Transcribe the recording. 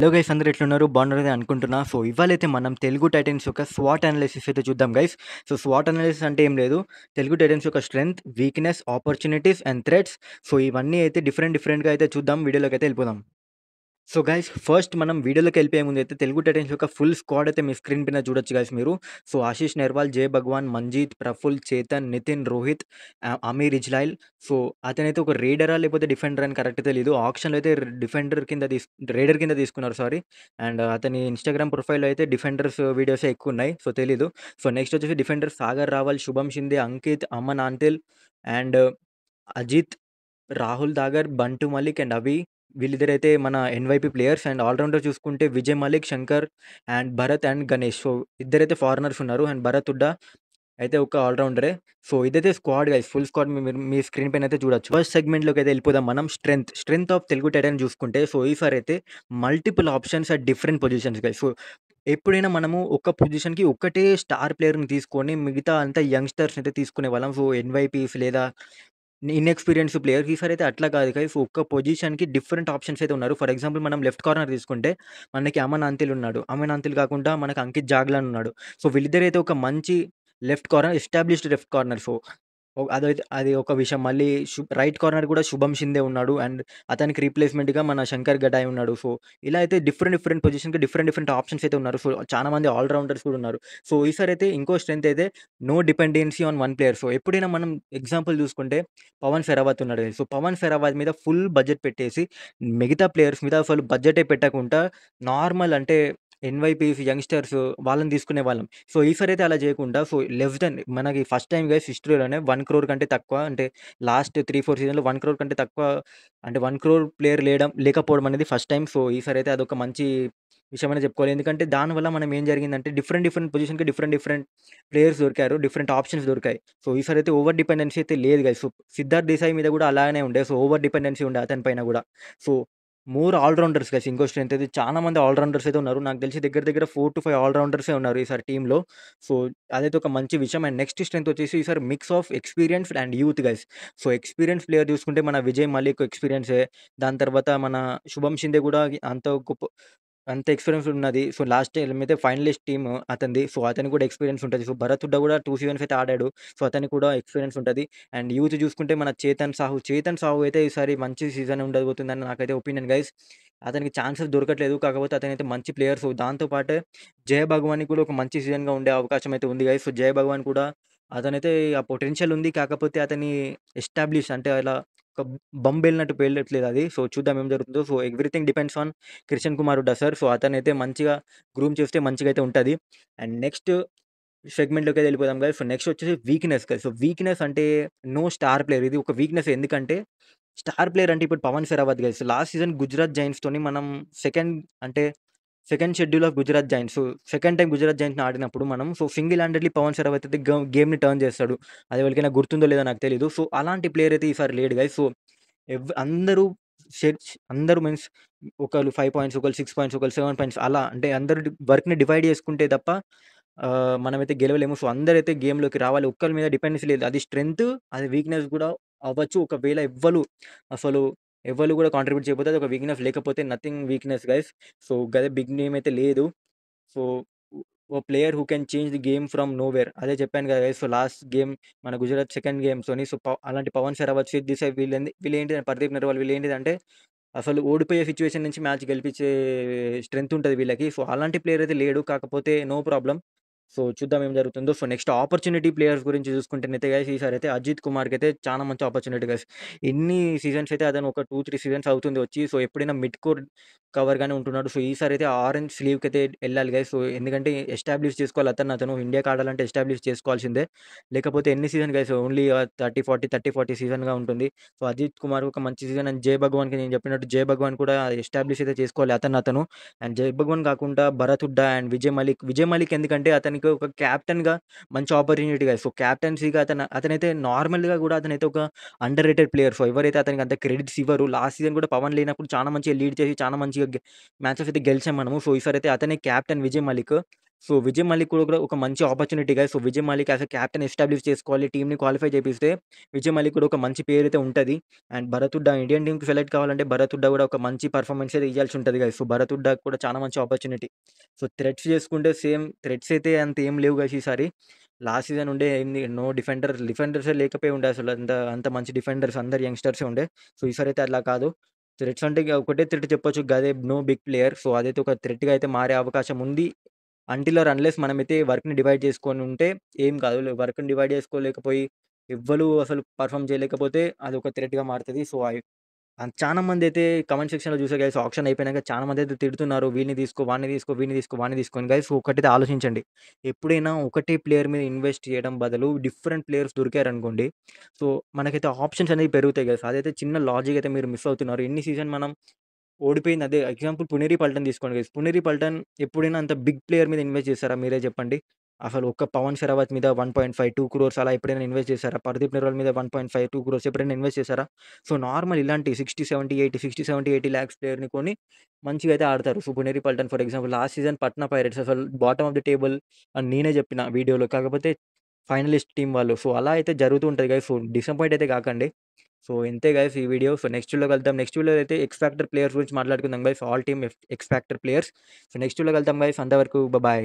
Hello guys, అందరూ ఎట్లున్నారు? బాగున్నారని అనుకుంటున్నా. సో, ఇవాళైతే మనం తెలుగు టైటన్స్ యొక్క స్వాట్ అనాలిసిస్ అయితే చూద్దాం గైస్. సో, స్వాట్ అనాలిసిస్ అంటే ఏం లేదు. తెలుగు టైటన్స్ యొక్క strength, weakness, opportunities and threats. So, ఇవన్నీ అయితే డిఫరెంట్‌గా అయితే చూద్దాం. వీడియోలోకైతే వెళ్ళిపోదాం. సో గైస్, ఫస్ట్ మనం వీడియోలోకెళ్ళిపోయే ముందైతే తెలుగు టైటన్స్ యొక్క ఫుల్ స్క్వాడ్ అయితే మీ స్క్రీన్ పైన చూడొచ్చు గైస్ మీరు. సో, ఆశీష్ నెర్వాల్, జై భగవాన్, మంజీత్, ప్రఫుల్, చేతన్, నితిన్, రోహిత్, అమీర్ ఇజ్లాయిల్. సో, అతనైతే ఒక రైడరా లేకపోతే డిఫెండర్ అని కరెక్ట్ తెలీదు. ఆక్షన్‌లో అయితే రైడర్ కింద తీసుకున్నారు, సారీ. అండ్ అతని ఇన్‌స్టాగ్రామ్ ప్రొఫైల్‌లో అయితే డిఫెండర్స్ వీడియోసే ఎక్కువున్నాయి. సో, తెలీదు. సో, నెక్స్ట్ వచ్చేసి defender Sagar Rawal, Shubham Shinde, Ankit, Aman Antil and Ajit, Rahul Dagar, Bantu Malik and అవి. వీళ్ళిద్దరైతే మన ఎన్‌వైపీ ప్లేయర్స్. అండ్ ఆల్‌రౌండర్ చూసుకుంటే Vijay Malik, Shankar and Bharat and Ganesh. So, ఇద్దరైతే ఫారినర్స్ ఉన్నారు. అండ్ భరత్ హుడ్డా అయితే ఒక ఆల్‌రౌండరే. సో, ఇదైతే స్క్వాడ్ గైస్. ఫుల్ స్క్వాడ్ మీరు మీ స్క్రీన్ పైన అయితే చూడొచ్చు. ఫస్ట్ సెగ్మెంట్‌లోకైతే వెళ్ళిపోదాం మనం. స్ట్రెంగ్త్ ఆఫ్ తెలుగు టైటాన్ చూసుకుంటే, సో, ఈసారైతే multiple options at different positions guys. So, ఎప్పుడైనా మనము ఒక పొజిషన్‌కి ఒక్కటే స్టార్ ప్లేయర్‌ని తీసుకొని మిగతా అంతా యంగ్‌స్టర్స్‌ని అయితే తీసుకునేవాళ్ళం. సో, ఎన్‌వైపీస్ లేదా ఇన్‌ఎక్స్‌పీరియన్స్ ప్లేయర్. ఈసారైతే అట్లా కాదు గైస్. ఒక్క పొజిషన్‌కి డిఫరెంట్ ఆప్షన్స్ అయితే ఉన్నారు. ఫర్ ఎగ్జాంపుల్ మనం లెఫ్ట్ కార్నర్ తీసుకుంటే మనకి అమన్ అంతిల్ ఉన్నాడు. అమన్ అంతిల్ కాకుండా మనకు అంకిత్ జాగ్లాన్ ఉన్నాడు. సో, వీళ్ళిద్దరైతే ఒక మంచి ఎస్టాబ్లిష్డ్ లెఫ్ట్ కార్నర్. సో, అది ఒక విషయం. మళ్ళీ రైట్ కార్నర్ కూడా శుభం షిందే ఉన్నాడు. అండ్ అతనికి రీప్లేస్‌మెంట్‌గా మన శంకర్ గడాయ్ ఉన్నాడు. సో, ఇలా అయితే డిఫరెంట్ పొజిషన్‌కి డిఫరెంట్ ఆప్షన్స్ అయితే ఉన్నారు. సో, చాలా మంది ఆల్ రౌండర్స్ కూడా ఉన్నారు. సో, ఈసారైతే ఇంకో స్ట్రెంత్ అయితే no dependency on one player. So, ఎప్పుడైనా మనం ఎగ్జాంపుల్ చూసుకుంటే పవన్ షెరావత్ ఉన్నాడు. సో, పవన్ షెరావత్ మీద ఫుల్ బడ్జెట్ పెట్టేసి మిగతా ప్లేయర్స్ మీద అసలు బడ్జెటే పెట్టకుండా నార్మల్ అంటే ఎన్‌వైపీస్, యంగ్‌స్టర్స్ వాళ్ళని తీసుకునేవాళ్ళం. సో, ఈసారైతే అలా చేయకుండా సో, లెస్ దెన్ మనకి ఫస్ట్ టైమ్ గైస్ హిస్టరీలోనే 1,00,00,000 కంటే తక్కువ అంటే లాస్ట్ 3, 4 సీజన్‌లో 1,00,00,000 కంటే తక్కువ అంటే 1,00,00,000 ప్లేయర్ లేకపోవడం అనేది ఫస్ట్ టైమ్. సో, ఈసారైతే అదొక మంచి విషయమనే చెప్పుకోవాలి. ఎందుకంటే దానివల్ల మనం ఏం జరిగిందంటే డిఫరెంట్ పొజిషన్‌కి డిఫరెంట్ ప్లేయర్స్ దొరికారు. డిఫరెంట్ ఆప్షన్స్ దొరికాయి. సో, ఈసారైతే ఓవర్ డిపెండెన్సీ అయితే లేదు గైస్. సో, సిద్ధార్థ్ దేశాయ్ మీద కూడా అలానే ఉండే. సో, ఓవర్ డిపెండెన్సీ ఉండే అతని పైన కూడా. So, more all rounders guys. ఇంకో స్ట్రెంత్ అయితే చాలా మంది ఆల్ రౌండర్స్ అయితే ఉన్నారు. నాకు తెలిసి దగ్గర 4-5 ఆల్ రౌండర్సే ఉన్నారు ఈసారి టీమ్‌లో. సో, అదైతే ఒక మంచి విషయం. అండ్ నెక్స్ట్ స్ట్రెంత్ వచ్చేసి ఈసారి mix of experienced and youth guys. So, experience player చూసుకుంటే మన విజయ్ మలిక్ ఎక్స్‌పీరియన్సే. దాని తర్వాత మన శుభం షిందే కూడా అంత ఎక్స్‌పీరియన్స్ ఉన్నది. సో, లాస్ట్ టైమ్ అయితే ఫైనలిస్ట్ టీమ్ అతనిది. సో, అతనికి కూడా ఎక్స్‌పీరియన్స్ ఉంటది. సో, భరత్ హుడ్డా కూడా 2 సీజన్స్ అయితే ఆడాడు. సో, అతనికి కూడా ఎక్స్‌పీరియన్స్ ఉంటది. అండ్ యూత్ చూసుకుంటే మన చేతన్ సాహు అయితే ఈసారి మంచి సీజన్ ఉండబోతుందని నాకైతే ఒపీనియన్ గైస్. అతనికి ఛాన్సెస్ దొరకట్లేదు. కాకపోతే అతనైతే మంచి ప్లేయర్. సో, దాంతో పాటే జయ భగవాన్‌కి కూడా ఒక మంచి సీజన్‌గా ఉండే అవకాశం అయితే ఉంది గైస్. సో, జయ భగవాన్ కూడా అతనైతే ఆ పొటెన్షియల్ ఉంది. కాకపోతే అతని అంటే అలా ఒక బంబెళ్ళినట్టు పేలట్లేదు అది. సో, చూద్దాం ఏం జరుగుతుందో. So, everything depends on Kishan Kumar Hooda sir. So, అతనైతే మంచిగా గ్రూమ్ చేస్తే మంచిగా అయితే ఉంటది. అండ్ నెక్స్ట్ సెగ్మెంట్‌లోకైతే వెళ్ళిపోదాం గైస్. సో, నెక్స్ట్ వచ్చేసి వీక్‌నెస్ గైస్. సో, వీక్‌నెస్ అంటే నో స్టార్ ప్లేయర్. ఇది ఒక వీక్‌నెస్. ఎందుకంటే స్టార్ ప్లేయర్ అంటే ఇప్పుడు Pavan Sehrawat guys. Last season Gujarat జైంట్స్‌తోని మనం సెకండ్ అంటే second schedule of Gujarat Giants. So, second time Gujarat జైంట్స్‌ని ఆడినప్పుడు మనం సింగిల్ హ్యాండెడ్‌లీ పవన్ షెరావత్ అయితే గేమ్‌ని టర్న్ చేస్తాడు. అది ఎవరికైనా గుర్తుందో లేదో నాకు తెలీదు. సో, అలాంటి ప్లేయర్ అయితే ఈసారి లేడు గైస్. సో, అందరూ అందరూ మీన్స్ ఒకళ్ళు 5 పాయింట్స్, ఒకళ్ళు 6 పాయింట్స్, ఒకళ్ళు 7 పాయింట్స్ అలా అంటే అందరూ వర్క్‌ని డివైడ్ చేసుకుంటే తప్ప మనమైతే గెలవలేము. సో, అందరైతే గేమ్‌లోకి రావాలి. ఒక్కరి మీద డిపెండెన్సీ లేదు. అది స్ట్రెంత్, అది వీక్‌నెస్ కూడా అవ్వచ్చు. ఒకవేళ అసలు ఎవ్వరు కూడా కాంట్రిబ్యూట్ చేయకపోతే అది ఒక వీక్‌నెస్. లేకపోతే నథింగ్ వీక్‌నెస్ గైస్. సో, గదే బిగ్ నేమ్ అయితే లేదు. సో, ఓ player who can change the game from nowhere. అదే చెప్పాను కదా గైస్. సో, లాస్ట్ గేమ్ మన గుజరాత్ సెకండ్ గేమ్‌తోని సో, అలాంటి పవన్ షెరావత్, సిద్ దేశాయ్ వీళ్ళేంటి పర్దీప్ నెర్వాల్ వీళ్ళేంటిదంటే అసలు ఓడిపోయే సిట్యుయేషన్ నుంచి మ్యాచ్ గెలిపించే స్ట్రెంత్ ఉంటది వీళ్ళకి. సో, అలాంటి ప్లేయర్ అయితే లేడు. కాకపోతే నో ప్రాబ్లమ్. సో, చూద్దాం ఏం జరుగుతుందో. సో, నెక్స్ట్ ఆపర్చునిటీ ప్లేయర్స్ గురించి చూసుకుంటేనైతే గైస్ ఈసారైతే అజిత్ కుమార్‌కైతే చాలా మంచి ఆపర్చునిటీ గైస్. ఎన్ని సీజన్స్ అయితే అతను ఒక 2, 3 సీజన్స్ అవుతుంది వచ్చి. సో, ఎప్పుడైనా మిడ్ కోర్ కవర్‌గానే ఉంటున్నాడు. సో, ఈసారైతే ఆరెంజ్ స్లీవ్‌కైతే ఎళ్ళాలి గైస్. సో, ఎందుకంటే ఎస్టాబ్లిష్ చేసుకోవాలి అతను ఇండియాకి ఆడాలంటే ఎస్టాబ్లిష్ చేసుకోవాల్సిందే. లేకపోతే ఎన్ని సీజన్ గైస్ ఓన్లీ 30, 40 సీజన్‌గా ఉంటుంది. సో, అజిత్ కుమార్ ఒక మంచి సీజన్. అండ్ జై భగవాన్‌కి నేను చెప్పినట్టు జై భగవాన్ కూడా ఎస్టాబ్లిష్ అయితే చేసుకోవాలి అతను. అండ్ జై భగవాన్ కాకుండా భరత్ హుడ్డా అండ్ విజయ్ మలిక్ ఎందుకంటే అతనికి ఒక కెప్టెన్‌గా మంచి ఆపర్చునిటీ గైస్. సో, కెప్టెన్సీగా అతనైతే నార్మల్‌గా కూడా అతనైతే ఒక అండర్ రేటెడ్ ప్లేయర్. సో, ఎవరైతే అతనికి అంత క్రెడిట్స్ ఇవ్వరు. లాస్ట్ సీజన్ కూడా పవన్ లేనప్పుడు చాలా మంచిగా లీడ్ చేసి చాలా మంచిగా మ్యాచెస్ అయితే గెలిచాం మనము. సో, ఈసారైతే అతనే కెప్టెన్ విజయ్ మలిక్. సో, విజయ్ మలిక్ కూడా ఒక మంచి opportunity guys. So, Vijay Malik as a captain establish చేసుకోవాలి. టీమ్‌ని క్వాలిఫై చేపిస్తే విజయ్ మలిక్ కూడా ఒక మంచి పేరైతే ఉంటది. అండ్ భరత్ హుడ్డా ఇండియన్ టీమ్‌కి సెలెక్ట్ కావాలంటే భరత్ హుడ్డా కూడా ఒక మంచి పెర్ఫార్మన్స్ అయితే ఇయ్యాల్సి ఉంటది గైస్. సో, భరత్ హుడ్డాకి కూడా చాలా మంచి ఆపర్చునిటీ. సో, థ్రెడ్స్ చేసుకుంటే సేమ్ థ్రెడ్స్ అయితే అంత ఏం లేవు గైస్ ఈసారి. లాస్ట్ సీజన్ ఉండే ఏంది నో డిఫెండర్సే లేకపోయి ఉండే అసలు. అంత అంత మంచి డిఫెండర్స్ అందరు యంగ్‌స్టర్సే ఉండే. సో, ఈసారైతే అట్లా కాదు. థ్రెట్స్ అంటే ఇగ ఒకటే థ్రెట్ చెప్పొచ్చు. గదే నో బిగ్ ప్లేయర్. సో, అదైతే ఒక థ్రెట్‌గా అయితే మారే అవకాశం ఉంది. అంటిల్ ఆర్ అన్‌లెస్ మనమైతే వర్క్‌ని డివైడ్ చేసుకొని ఉంటే ఏం కాదు. వర్క్‌ని డివైడ్ చేసుకోలేకపోయి ఎవ్వలు అసలు పెర్ఫార్మ్ చేయలేకపోతే అదొక థ్రెట్‌గా మారుతది. సో, చానా మందైతే కామెంట్ సెక్షన్‌లో చూసా గైస్ ఆక్షన్ అయిపోయినాక చాలా మందైతే తిడుతున్నారు. వీడిని తీసుకో, వాడిని తీసుకో, వీడిని తీసుకో, వాడిని తీసుకో అని. గైస్ ఒకటైతే ఆలోచించండి. ఎప్పుడైనా ఒకటే ప్లేయర్ మీద ఇన్వెస్ట్ చేయడం బదులు డిఫరెంట్ ప్లేయర్స్ దొరికారనుకోండి. సో, మనకైతే ఆప్షన్స్ అనేవి పెరుగుతాయి గైస్. అదైతే చిన్న లాజిక్ అయితే మీరు మిస్ అవుతున్నారు. ఎన్ని సీజన్ మనం ఓడిపోయింది అదే. ఎగ్జాంపుల్ 'పునేరి పల్టన్' తీసుకోండి గైస్. 'పునేరి పల్టన్' ఎప్పుడైనా అంత బిగ్ ప్లేయర్ మీద ఇన్వెస్ట్ చేసారా మీరే చెప్పండి? అసలు ఒక్క 'పవన్ షరావత్' మీద 1.5, 2 క్రోర్స్ అలా ఎప్పుడైనా ఇన్వెస్ట్ చేసారా? 'పర్దీప్ నెర్వాల్' మీద 1.5, 2 క్రోర్స్ ఎప్పుడైనా ఇన్వెస్ట్ చేసారా? సో, నార్మల్ ఇలాంటి 60, 70, 80 లాక్స్ ప్లేయర్‌ని కొని మంచిగా అయితే ఆడతారు. So, 'Puneri Paltan' for example last season 'Patna pirates' అసలు బాటమ్ ఆఫ్ ది టేబుల్ అని నేనే చెప్పిన వీడియోలో. కాకపోతే ఫైనలిస్ట్ టీమ్ వాళ్ళు. సో, అలా అయితే జరుగుతూ ఉంటది గైస్. సో, డిసప్పాయింట్ అయితే కాకండి. సో, ఇంతే గైస్ ఈ వీడియో. సో, నెక్స్ట్ వీడియోలో కలుద్దాం. నెక్స్ట్ వీడియోలో అయితే ఎక్స్ ఫ్యాక్టర్ ప్లేయర్స్ గురించి మాట్లాడుకుందాం guys. All team X factor players. So, next వీడియోలో కలుద్దాం గైస్. అంతవరకు బాయ్.